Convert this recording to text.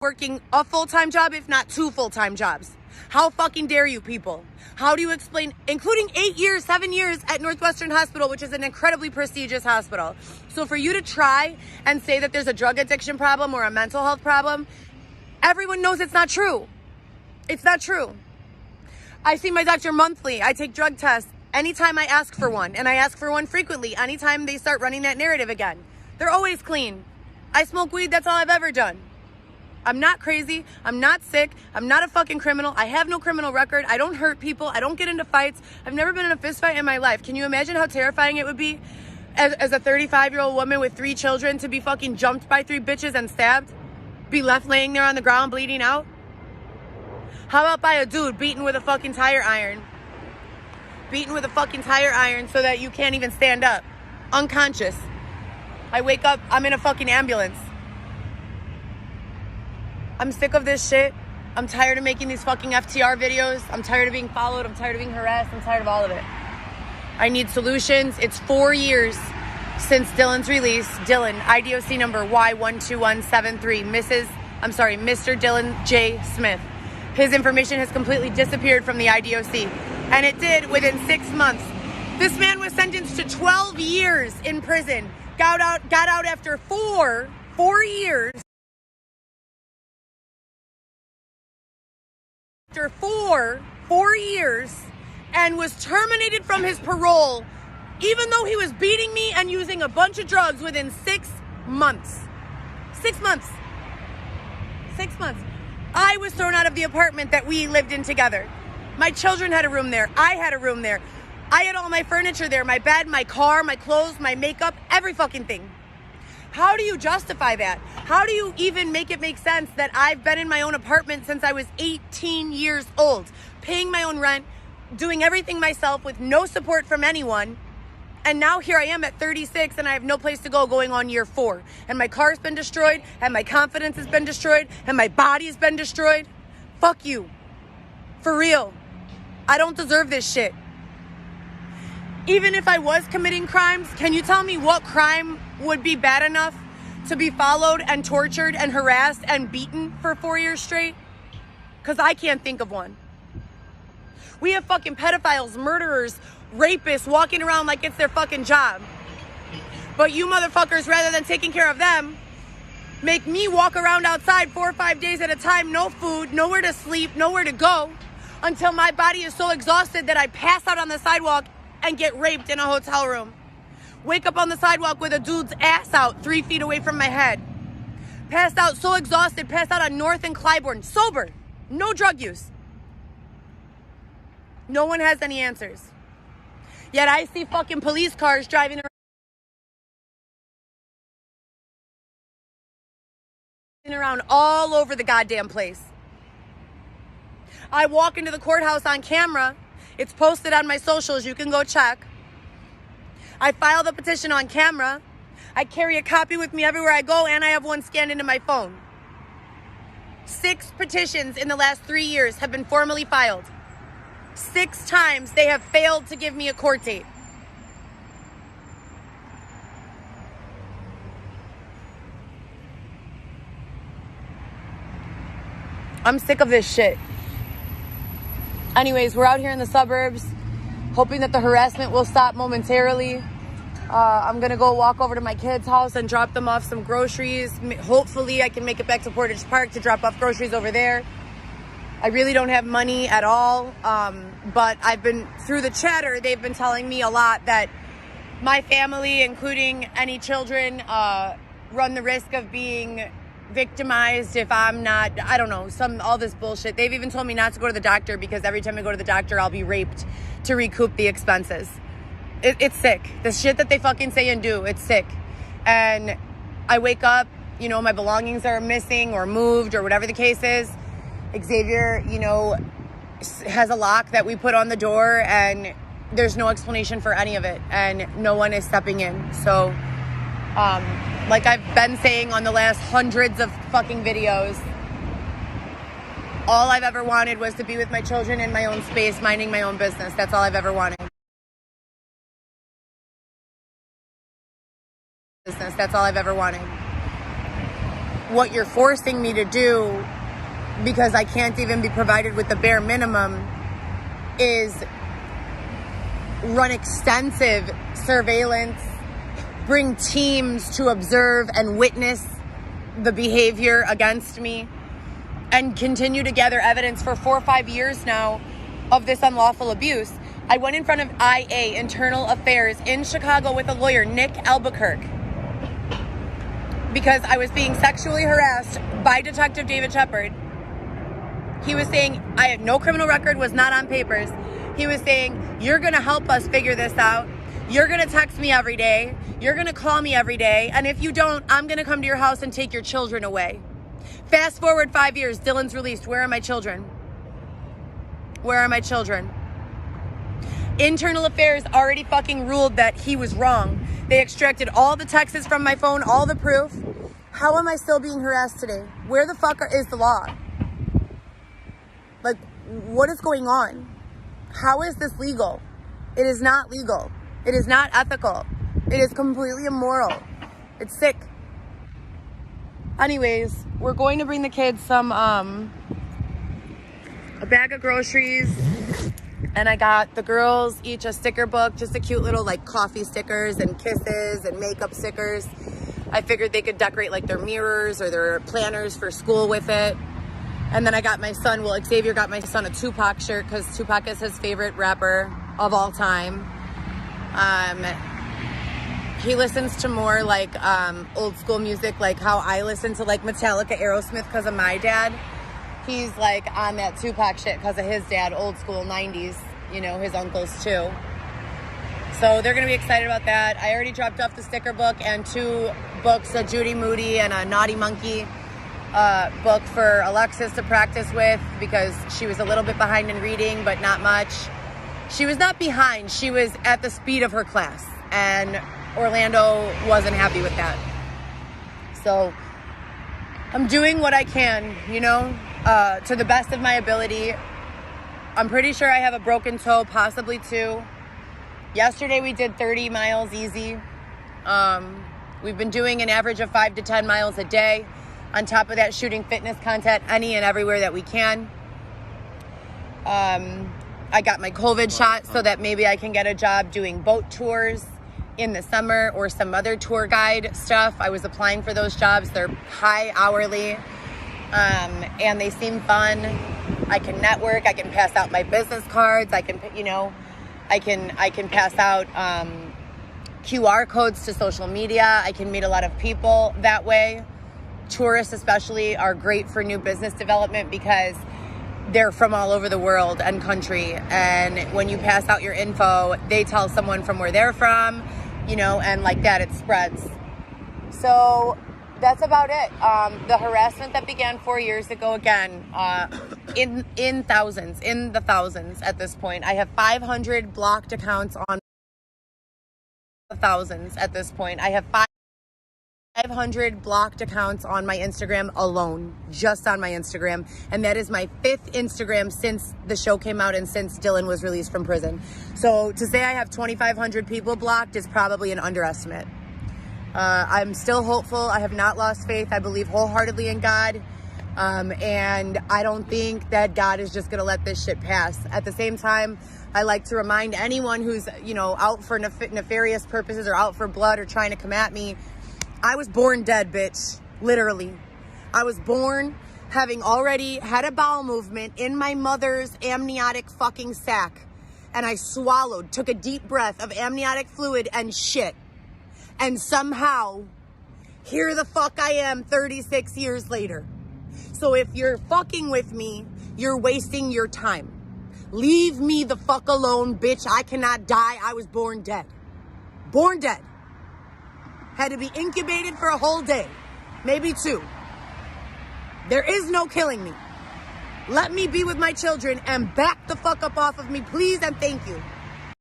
working a full-time job, if not 2 full-time jobs. How fucking dare you people? How do you explain, including 8 years, 7 years at Northwestern Hospital, which is an incredibly prestigious hospital. So for you to try and say that there's a drug addiction problem or a mental health problem, everyone knows it's not true. It's not true. I see my doctor monthly. I take drug tests anytime I ask for one, and I ask for one frequently anytime they start running that narrative again. They're always clean. I smoke weed. That's all I've ever done. I'm not crazy. I'm not sick. I'm not a fucking criminal. I have no criminal record. I don't hurt people. I don't get into fights. I've never been in a fist fight in my life. Can you imagine how terrifying it would be as a 35-year-old woman with 3 children to be fucking jumped by 3 bitches and stabbed? Be left laying there on the ground bleeding out? How about by a dude beaten with a fucking tire iron? Beaten with a fucking tire iron so that you can't even stand up. Unconscious. I wake up, I'm in a fucking ambulance. I'm sick of this shit. I'm tired of making these fucking FTR videos. I'm tired of being followed. I'm tired of being harassed. I'm tired of all of it. I need solutions. It's 4 years since Dylan's release. Dylan, IDOC number Y12173. Mr. Dylan J. Smith. His information has completely disappeared from the IDOC. And it did within 6 months. This man was sentenced to 12 years in prison. Got out after 4 years. After four years, and was terminated from his parole, even though he was beating me and using a bunch of drugs within 6 months. 6 months. 6 months. I was thrown out of the apartment that we lived in together. My children had a room there. I had a room there. I had all my furniture there, my bed, my car, my clothes, my makeup, every fucking thing. How do you justify that? How do you even make it make sense that I've been in my own apartment since I was 18 years old, paying my own rent, doing everything myself with no support from anyone, and now here I am at 36 and I have no place to go going on year 4, and my car's been destroyed, and my confidence has been destroyed, and my body's been destroyed? Fuck you. For real. I don't deserve this shit. Even if I was committing crimes, can you tell me what crime would be bad enough to be followed and tortured and harassed and beaten for 4 years straight? Because I can't think of one. We have fucking pedophiles, murderers, rapists walking around like it's their fucking job. But you motherfuckers, rather than taking care of them, make me walk around outside 4 or 5 days at a time, no food, nowhere to sleep, nowhere to go, until my body is so exhausted that I pass out on the sidewalk and get raped in a hotel room. Wake up on the sidewalk with a dude's ass out 3 feet away from my head. Passed out, so exhausted, passed out on North and Clybourne, sober, no drug use. No one has any answers. Yet I see fucking police cars driving around all over the goddamn place. I walk into the courthouse on camera. It's posted on my socials. You can go check. I file the petition on camera. I carry a copy with me everywhere I go, and I have one scanned into my phone. 6 petitions in the last 3 years have been formally filed. 6 times they have failed to give me a court date. I'm sick of this shit. Anyways, we're out here in the suburbs, hoping that the harassment will stop momentarily. I'm going to go walk over to my kids' house and drop them off some groceries. Hopefully, I can make it back to Portage Park to drop off groceries over there. I really don't have money at all, but I've been, through the chatter, they've been telling me a lot that my family, including any children, run the risk of being victimized if I'm not, I don't know, all this bullshit. They've even told me not to go to the doctor because every time I go to the doctor, I'll be raped to recoup the expenses. It's sick. The shit that they fucking say and do, it's sick. And I wake up, you know, my belongings are missing or moved or whatever the case is. Xavier, you know, has a lock that we put on the door, and there's no explanation for any of it, and no one is stepping in. So, like I've been saying on the last hundreds of fucking videos, all I've ever wanted was to be with my children in my own space, minding my own business. That's all I've ever wanted. That's all I've ever wanted. what you're forcing me to do, because I can't even be provided with the bare minimum, is run extensive surveillance, bring teams to observe and witness the behavior against me, and continue to gather evidence for 4 or 5 years now of this unlawful abuse. I went in front of IA, Internal Affairs, in Chicago with a lawyer, Nick Albuquerque, because I was being sexually harassed by Detective David Shepard. He was saying I had no criminal record, was not on papers. He was saying, you're going to help us figure this out. You're going to text me every day. You're going to call me every day. And if you don't, I'm going to come to your house and take your children away. Fast forward 5 years, Dylan's released. Where are my children? Where are my children? Internal Affairs already fucking ruled that he was wrong. They extracted all the texts from my phone, all the proof. How am I still being harassed today? Where the fuck is the law? Like, what is going on? How is this legal? It is not legal. It is not ethical. It is completely immoral. It's sick. Anyways, we're going to bring the kids some, a bag of groceries. And I got the girls each a sticker book, just a cute little like coffee stickers and kisses and makeup stickers. I figured they could decorate like their mirrors or their planners for school with it. And then I got my son, well, Xavier got my son a Tupac shirt because Tupac is his favorite rapper of all time. He listens to more like old school music, like how I listen to like Metallica, Aerosmith because of my dad. He's like on that Tupac shit because of his dad, old school 90s, you know, his uncles too. So they're going to be excited about that. I already dropped off the sticker book and 2 books, a Judy Moody and a Naughty Monkey book for Alexis to practice with because she was a little bit behind in reading, but not much. She was not behind. She was at the speed of her class, and Orlando wasn't happy with that. So I'm doing what I can, you know, to the best of my ability. I'm pretty sure I have a broken toe, possibly 2. Yesterday we did 30 miles easy. We've been doing an average of 5 to 10 miles a day. On top of that, shooting fitness content any and everywhere that we can. I got my COVID shot so that maybe I can get a job doing boat tours in the summer or some other tour guide stuff. I was applying for those jobs. They're high hourly, and they seem fun. I can network. I can pass out my business cards. I can, you know, I can pass out QR codes to social media. I can meet a lot of people that way. Tourists especially are great for new business development because they're from all over the world and country. And when you pass out your info, they tell someone from where they're from, you know, and like that, it spreads. So that's about it. The harassment that began 4 years ago, again, in the thousands at this point. I have 500 blocked accounts on thousands at this point. I have 500 blocked accounts on my Instagram alone, just on my Instagram. And that is my 5th Instagram since the show came out and since Dylan was released from prison. So to say I have 2,500 people blocked is probably an underestimate. I'm still hopeful. I have not lost faith. I believe wholeheartedly in God. And I don't think that God is just going to let this shit pass. At the same time, I like to remind anyone who's, you know, out for nefarious purposes or out for blood or trying to come at me, I was born dead, bitch. Literally. I was born having already had a bowel movement in my mother's amniotic fucking sac. And I swallowed, took a deep breath of amniotic fluid and shit. And somehow, here the fuck I am 36 years later. So if you're fucking with me, you're wasting your time. Leave me the fuck alone, bitch. I cannot die. I was born dead. Born dead. Had to be incubated for a whole day. Maybe 2. There is no killing me. Let me be with my children and back the fuck up off of me, please and thank you.